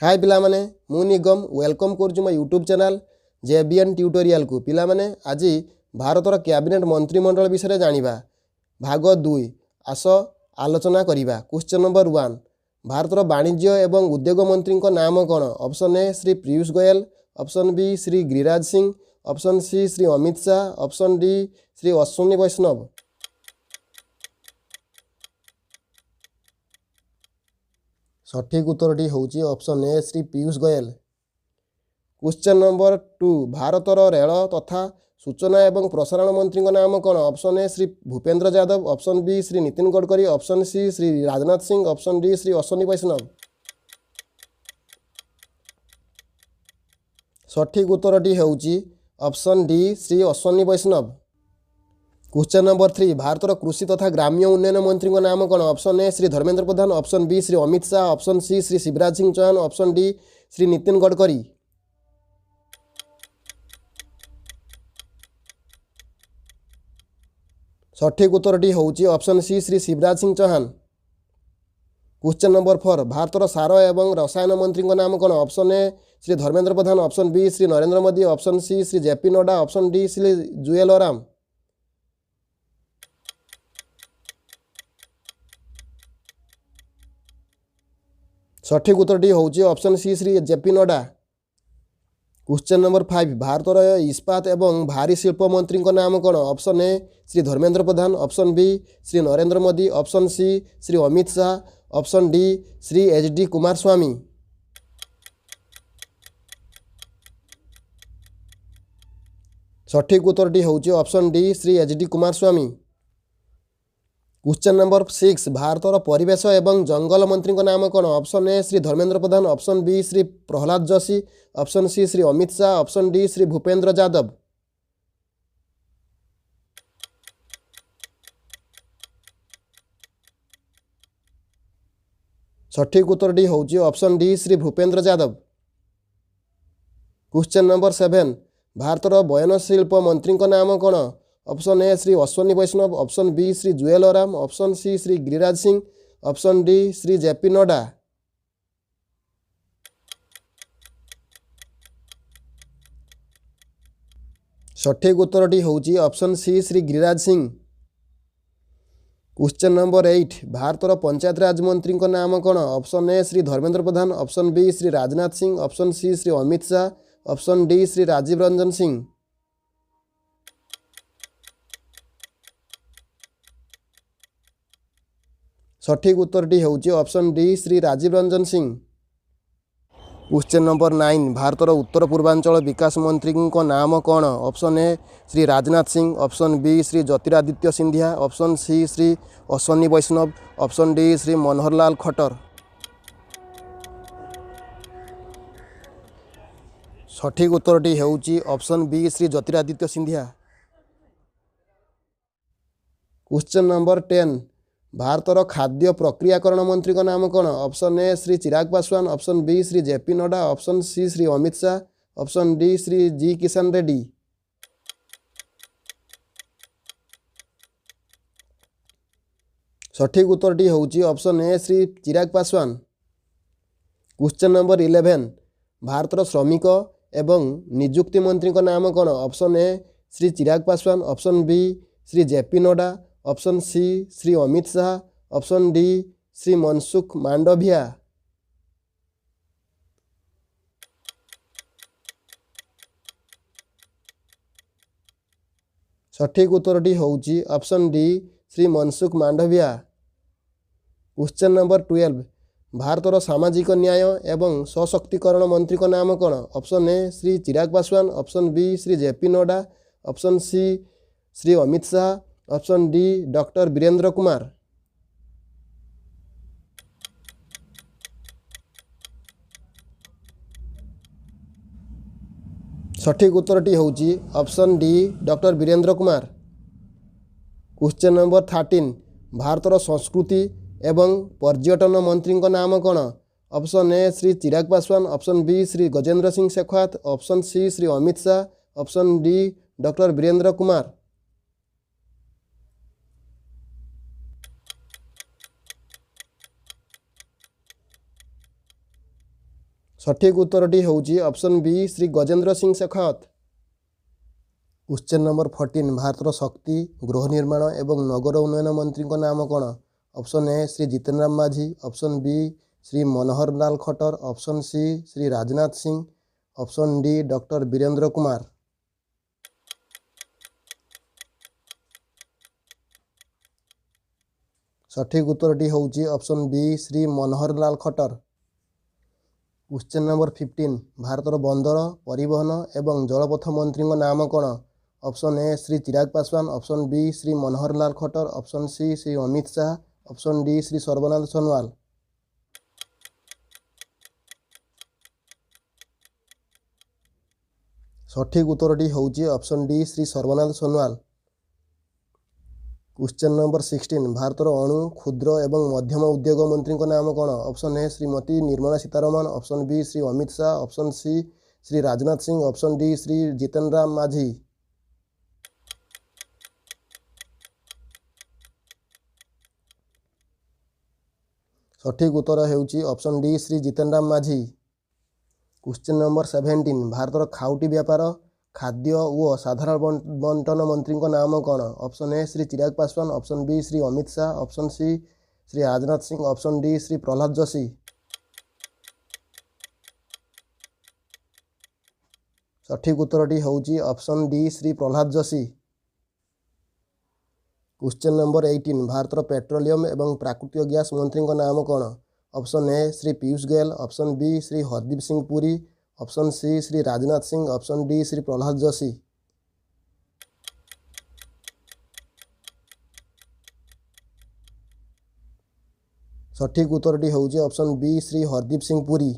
हाय पिलामाने मु निगम वेलकम करुछु मो YouTube channel JBN tutorial को पिलामाने आज भारतर कैबिनेट मंत्रिमंडल विषय जानिबा भाग 2 आस आलोचना करिबा। क्वेश्चन नंबर 1 भारतर वाणिज्य एवं उद्योग मंत्री नाम कौन? Option A Shri Piyush Goyal, option B Shri Giriraj Singh, option C Shri Amit Shah, option D Shri Ashwini Vaishnaw. सठिक उत्तरटी होउची option A Shri Piyush Goyal. Question number 2 भारतर रेल तथा सूचना एवं प्रसारण मंत्री नाम कौन? Option A Shri Bhupender Yadav, option B Shri Nitin Gadkari, option C Shri Rajnath Singh, option D Shri Ashwini Vaishnaw. सठिक उत्तरटी होउची option D Shri Ashwini Vaishnaw. Question number 3 भारतर कृषि तथा ग्राम्य उन्नयन मंत्री नाम कौन? Option A Shri Dharmendra Pradhan, option B Shri Amit Shah, option C Shri Shivraj Singh Chouhan, option D Shri Nitin Gadkari. सठिक उत्तरटी होउची option C Shri Shivraj Singh Chouhan. Question number 4 भारतर सार एवं रसायन मंत्री नाम कौन? Option A Shri Dharmendra Pradhan, option B Shri Narendra Modi, option C Shri JP Nadda, option D Shri Jual Oram. सठिक उत्तरटी होउची option C Shri JP Nadda. Question number 5 भारतर इस्पात एवं भारी शिल्प मंत्री नाम कौन? Option A Shri Dharmendra Pradhan, option B Shri Narendra Modi, option C Shri Amit Shah, option D Shri HD. Kumaraswamy. सठिक उत्तरटी होउची option D Shri HD. Kumaraswamy. Question number 6 भारतर परिवेश एवं जंगल मंत्री नाम कौन? Option A Shri Dharmendra Pradhan, option B Shri Prahlad Joshi, option C Shri Amit Shah, option D Shri Bhupender Yadav. सठिक उत्तरटी होउची option D Shri Bhupender Yadav. Question number 7 भारतर बयन शिल्प मंत्री नाम कौन? Option A Shri Ashwini Vaishnaw, option B Shri Jual Oram, option C Shri Giriraj Singh, option D Shri JP Nadda. सठिक उत्तरटी होउची option C Shri Giriraj Singh. Question number 8 भारतर पंचायत राज मंत्री नाम कौन? Option A Shri Dharmendra Pradhan, option B Shri Rajnath Singh, option C Shri Amit Shah, option D Shri Rajiv Ranjan Singh. सठिक उत्तरटी होउची option D Shri Rajiv Ranjan Singh. Question number 9 भारतर उत्तर पूर्वांचल विकास मंत्री नाम कौन? Option A Shri Rajnath Singh, option B Shri Jyotiraditya Scindia, option C Shri Ashwini Vaishnaw, option D Shri Manohar Lal Khattar. सठिक उत्तरटी होउची option B Shri Jyotiraditya Scindia. Question number 10 भारतर खाद्य प्रक्रियाकरण मंत्री नाम कौन? Option A Shri Chirag Paswan, option B Shri JP Nadda, option C Shri Amit Shah, option D Shri G Kishan Reddy. सठिक उत्तरटी होउची option A Shri Chirag Paswan. Question number 11 भारतर श्रमिक एवं नियुक्ति मंत्री नाम कौन? Option A Shri Chirag Paswan, option B Shri JP Nadda, option C Shri Amit Shah, option D Shri Mansukh Mandaviya. सठिक उत्तरटी होउची option D Shri Mansukh Mandaviya. Question number 12 भारतर सामाजिक न्याय एवं सशक्तिकरण मंत्री नाम कौन? Option A Shri Chirag Paswan, option B Shri JP Nadda, option C Shri Amit Shah, option D doctor Virendra Kumar. सठिक उत्तरटी होउची option D doctor Virendra Kumar. Question number 13 भारतर संस्कृति एवं पर्यटन मंत्री नाम कौन? Option A Shri Chirag Paswan, option B Shri Gajendra Singh Shekhawat, option C Shri Amit Shah, option D doctor Virendra Kumar. ସଠିକ୍ ଉତ୍ତରଟି ହେଉଛି option B Shri Gajendra Singh Shekhawat. Question number 14 ଭାରତର ଶକ୍ତି, ଗୃହ ନିର୍ମାଣ ଏବଂ ନଗର ଉନ୍ନୟନ ମନ୍ତ୍ରୀଙ୍କ ନାମ କ'ଣ? Option A Shri Jiten Ram Manjhi, option B Shri Manohar Lal Khattar, option C Shri Rajnath Singh, option D doctor Virendra Kumar. ସଠିକ୍ ଉତ୍ତରଟି ହେଉଛି option B Shri Manohar Lal Khattar. Question number 15 ଭାରତର ବନ୍ଦର, ପରିବହନ ଏବଂ ଜଳପଥ ମନ୍ତ୍ରୀଙ୍କ ନାମ କ'ଣ? Option A Shri Chirag Paswan, option B Shri Manohar Lal Khattar, option C Shri Amit Shah, option D Shri Sarbananda Sonowal. ସଠିକ୍ ଉତ୍ତରଟି ହେଉଛି option D Shri Sarbananda Sonowal. Question number 16 ଭାରତର ଅଣୁ, କ୍ଷୁଦ୍ର ଏବଂ ମଧ୍ୟମ ଉଦ୍ୟୋଗ ମନ୍ତ୍ରୀଙ୍କ ନାମ କ'ଣ? ଅପସନ୍ ଏ Shrimati Nirmala Sitharaman, option B Shri Amit Shah, option C Shri Rajnath Singh, option D Shri Jiten Ram Majhi. ସଠିକ୍ ଉତ୍ତର ହେଉଛି option D Shri Jiten Ram Majhi. Question number 17 ଭାରତର ଖାଉଟି ବ୍ୟାପାର, ଖାଦ୍ୟ ଓ ସାଧାରଣ ବଣ୍ଟନ ମନ୍ତ୍ରୀଙ୍କ ନାମ କ'ଣ? Option A Shri Chirag Paswan, option B Shri Amit Shah, option C Shri Rajnath Singh, option D Shri Pralhad Joshi. ସଠିକ୍ ଉତ୍ତରଟି ହେଉଛି option D Shri Pralhad Joshi. Question number 18 ଭାରତର ପେଟ୍ରୋଲିୟମ ଏବଂ ପ୍ରାକୃତିକ ଗ୍ୟାସ୍ ମନ୍ତ୍ରୀଙ୍କ ନାମ କ'ଣ? Option A Shri Piyush Goyal, option B Shri Hardeep Singh Puri, option C Shri Rajnath Singh, option D Shri Pralhad Joshi. ସଠିକ୍ ଉତ୍ତରଟି ହେଉଛି ଅପସନ୍ ବି ଶ୍ରୀ ହରଦୀପ ସିଂ ପୁରୀ।